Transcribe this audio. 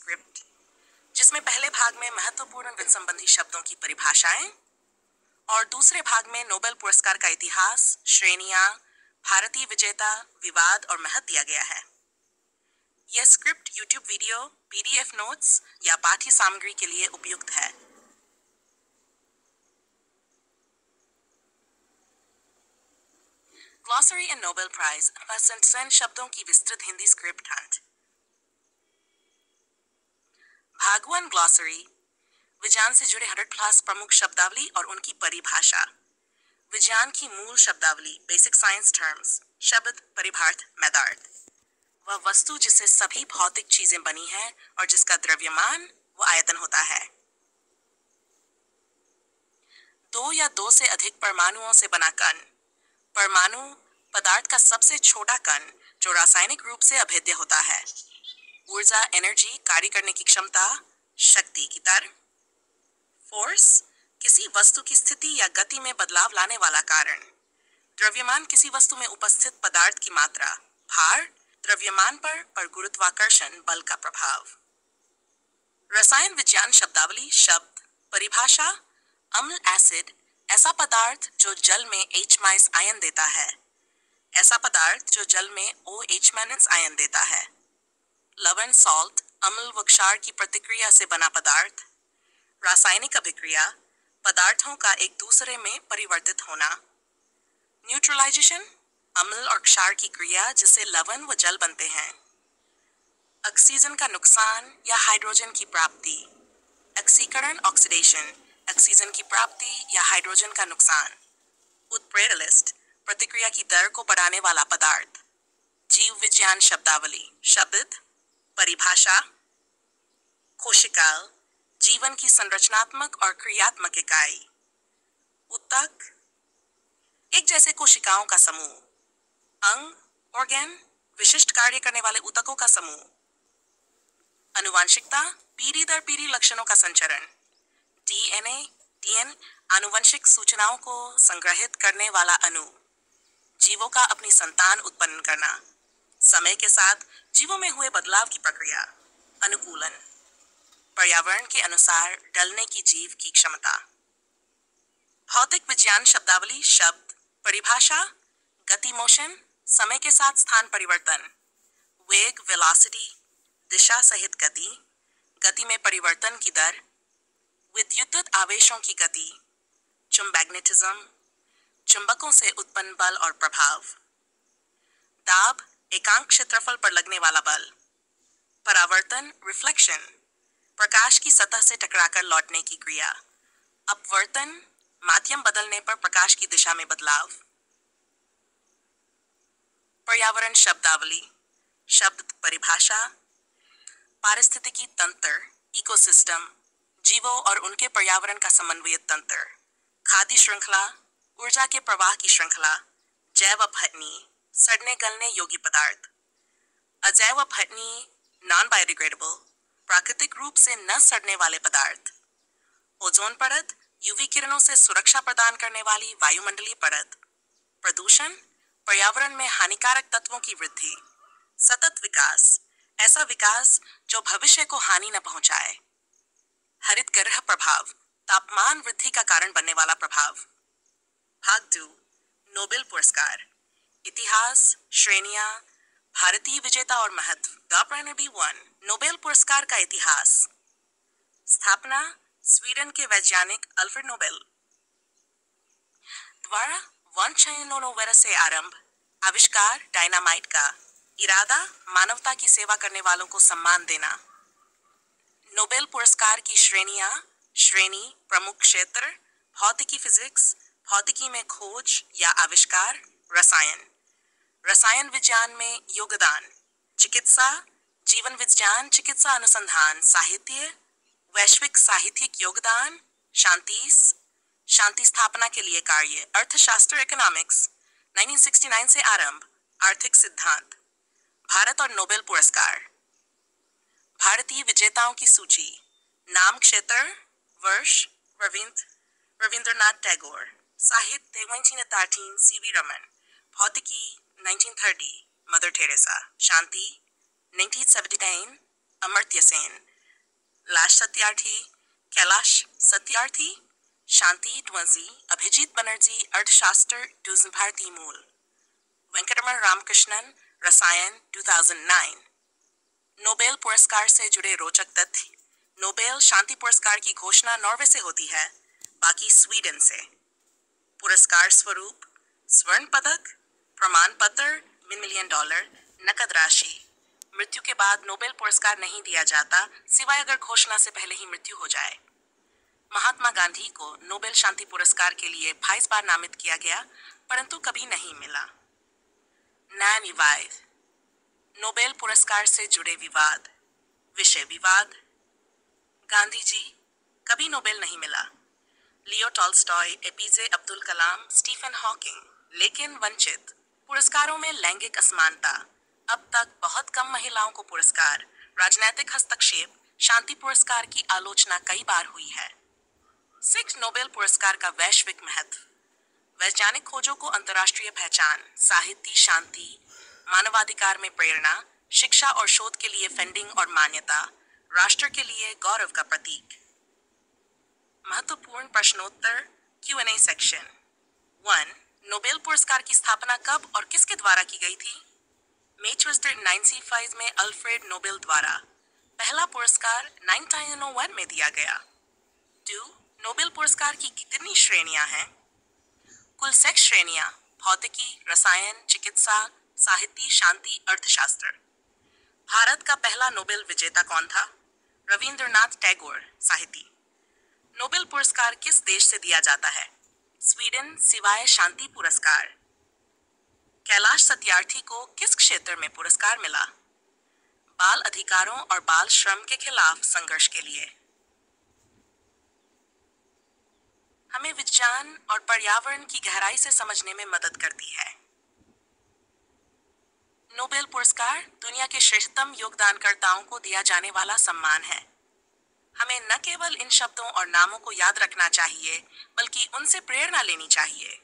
Script, जिसमें पहले भाग में महत्वपूर्ण वित्त संबंधी शब्दों की परिभाषाएं और दूसरे भाग में नोबेल पुरस्कार का इतिहास, श्रेणियां, भारतीय विजेता, विवाद और महत्व दिया गया है। यह script YouTube video, PDF notes या पाठ्य सामग्री के लिए उपयुक्त है। ग्लॉसरी एंड नोबेल प्राइज पसंद शब्दों की विस्तृत हिंदी स्क्रिप्ट हंट। भाग 1 ग्लॉसरी, विज्ञान से जुड़े 100+ प्रमुख शब्दावली और उनकी परिभाषा। विज्ञान की मूल शब्दावली, बेसिक साइंस टर्म्स। शब्द, परिभार्थ, मैदार्थ। वह वस्तु जिससे सभी भौतिक चीजें बनी हैं और जिसका द्रव्यमान व आयतन होता है। 2 या 2 से अधिक परमाणुओं से बना कण। परमाणु पदार्थ का सबसे छोटा कण जो रासायनिक रूप से अभेद्य होता है। ऊर्जा, एनर्जी, कार्य करने की क्षमता, शक्ति की तरह। फोर्स, किसी वस्तु की स्थिति या गति में बदलाव लाने वाला कारण। द्रव्यमान, किसी वस्तु में उपस्थित पदार्थ की मात्रा। भार, द्रव्यमान पर गुरुत्वाकर्षण बल का प्रभाव। रसायन विज्ञान शब्दावली। शब्द, परिभाषा। अम्ल, एसिड, ऐसा पदार्थ जो जल में H- आयन देता है। ऐसा पदार्थ जो जल में OH- आयन देता है। लवण, सॉल्ट, अम्ल व क्षार की प्रतिक्रिया से बना पदार्थ। रासायनिक अभिक्रिया, पदार्थों का एक दूसरे में परिवर्तित होना। न्यूट्रलाइजेशन, अम्ल और क्षार की क्रिया जिससे लवण व जल बनते हैं। ऑक्सीजन का नुकसान या हाइड्रोजन की प्राप्ति। ऑक्सीकरण, ऑक्सीडेशन, ऑक्सीजन की प्राप्ति या हाइड्रोजन का नुकसान। उत्प्रेरलिस्ट, प्रतिक्रिया की दर को बढ़ाने वाला पदार्थ। जीव विज्ञान शब्दावली। शब्द, परिभाषा। कोशिकाल, जीवन की संरचनात्मक और क्रियात्मक इकाई। ऊतक, एक जैसे कोशिकाओं का समूह। अंग, ऑर्गन, विशिष्ट कार्य करने वाले ऊतकों का समूह। आनुवांशिकता, पीढ़ी दर पीढ़ी लक्षणों का संचरण। डीएनए, आनुवंशिक सूचनाओं को संग्रहित करने वाला अणु। जीवों का अपनी संतान उत्पन्न करना। समय के साथ जीवों में हुए बदलाव की प्रक्रिया। अनुकूलन, पर्यावरण के अनुसार ढलने की जीव की क्षमता। भौतिक विज्ञान शब्दावली। शब्द, परिभाषा। गति, मोशन, समय के साथ स्थान परिवर्तन। वेग, वेलोसिटी, दिशा सहित गति, गति में परिवर्तन की दर। विद्युत आवेशों की गति। चुंबैग्नेटिज्म, चुंबकों से उत्पन्न बल और प्रभाव। दाब, एकांक क्षेत्रफल पर लगने वाला बल। परावर्तन, रिफ्लेक्शन, प्रकाश की सतह से टकराकर लौटने की क्रिया। अपवर्तन, माध्यम बदलने पर प्रकाश की दिशा में बदलाव। पर्यावरण शब्दावली। शब्द, परिभाषा। पारिस्थितिकी तंत्र, इकोसिस्टम, जीवों और उनके पर्यावरण का समन्वयित तंत्र। खाद्य श्रृंखला, ऊर्जा के प्रवाह की श्रृंखला। जैव अपघटनीय, सड़ने गलने योग्य पदार्थ। अजैव अपघटनीय, नॉन बायोडिग्रेडेबल, प्राकृतिक रूप से न सड़ने वाले पदार्थ। ओजोन परत, यूवी किरणों से सुरक्षा प्रदान करने वाली वायुमंडलीय परत। प्रदूषण, पर्यावरण में हानिकारक तत्वों की वृद्धि। सतत विकास, ऐसा विकास जो भविष्य को हानि न पहुंचाए। हरित ग्रह प्रभाव, तापमान वृद्धि का कारण बनने वाला प्रभाव। भाग 2, नोबेल पुरस्कार। इतिहास, श्रेणियां, भारतीय विजेता और महत्व। द प्राइनरी 1, नोबेल पुरस्कार का इतिहास। स्थापना, स्वीडन के वैज्ञानिक अल्फ्रेड नोबेल द्वारा 1 से आरंभ। आविष्कार, डायनामाइट का। इरादा, मानवता की सेवा करने वालों को सम्मान देना। नोबेल पुरस्कार की श्रेणियां। श्रेणी, प्रमुख क्षेत्र, भौतिकी फिजिक्स, भौतिकी में खोज या आविष्कार। रसायन, रसायन विज्ञान में योगदान। चिकित्सा, जीवन विज्ञान, चिकित्सा अनुसंधान। साहित्य, वैश्विक साहित्यिक योगदान। शांति स्थापना के लिए कार्य। अर्थशास्त्र, इकोनॉमिक्स, 1969 से आरंभ। आर्थिक सिद्धांत। भारत और नोबेल पुरस्कार। भारतीय विजेताओं की सूची। नाम, क्षेत्र, वर्ष, रविंद्रनाथ टैगोर। साहित्य, 1913, सीवी रमन। भौतिकी, 1930, मदर टेरेसा। शांति, 1979, अमर्त्य सेन। लाश सत्यार्थी, कैलाश सत्यार्थी, शांति ड्वंजी, अभिजीत बनर्जी अर्थशास्त्र ट्यूजन भारती मूल, वेंकटरमण रामकृष्णन रसायन 2009। नोबेल पुरस्कार से जुड़े रोचक तथ्य। नोबेल शांति पुरस्कार की घोषणा नॉर्वे से होती है, बाकी स्वीडन से। पुरस्कार स्वरूप स्वर्ण पदक, प्रमाण पत्र, $1 मिलियन, नकद राशि। मृत्यु के बाद नोबेल पुरस्कार नहीं दिया जाता सिवाय अगर घोषणा से पहले ही मृत्यु हो जाए। महात्मा गांधी को नोबेल शांति पुरस्कार के लिए 22 बार नामित किया गया, परंतु कभी नहीं मिला। न्याय विवाद। नोबेल पुरस्कार से जुड़े विवाद। विषय विवाद। गांधी जी, कभी नोबेल नहीं मिला। Leo Tolstoy, APJ Abdul Kalam, Stephen Hawking, लेकिन वंचित। पुरस्कारों में लैंगिक असमानता। अब तक बहुत कम महिलाओं को पुरस्कार। राजनैतिक हस्तक्षेप। शांति पुरस्कार की आलोचना कई बार हुई है। 6 नोबेल पुरस्कार का वैश्विक महत्व। वैज्ञानिक खोजों को अंतर्राष्ट्रीय पहचान, साहित्य, शांति, मानवाधिकार में प्रेरणा, शिक्षा और शोध के लिए फंडिंग और मान्यता, राष्ट्र के लिए गौरव का प्रतीक। महत्वपूर्ण प्रश्नोत्तर Q&A सेक्शन। 1. नोबेल पुरस्कार की स्थापना कब और किसके द्वारा की गई थी? मई 1995 में अल्फ्रेड नोबेल द्वारा। पहला पुरस्कार 1901 में दिया गया। 2. नोबेल पुरस्कार की कितनी श्रेणियां हैं? कुल 6 श्रेणियां, भौतिकी, रसायन, चिकित्सा, साहित्य, शांति, अर्थशास्त्र। भारत का पहला नोबेल विजेता कौन था? रविंद्रनाथ टैगोर, साहित्य। नोबेल पुरस्कार किस देश से दिया जाता है? स्वीडन, सिवाय शांति पुरस्कार। कैलाश सत्यार्थी को किस क्षेत्र में पुरस्कार मिला? बाल अधिकारों और बाल श्रम के खिलाफ संघर्ष के लिए। हमें विज्ञान और पर्यावरण की गहराई से समझने में मदद करती है। नोबेल पुरस्कार दुनिया के श्रेष्ठतम योगदानकर्ताओं को दिया जाने वाला सम्मान है। हमें न केवल इन शब्दों और नामों को याद रखना चाहिए, बल्कि उनसे प्रेरणा लेनी चाहिए।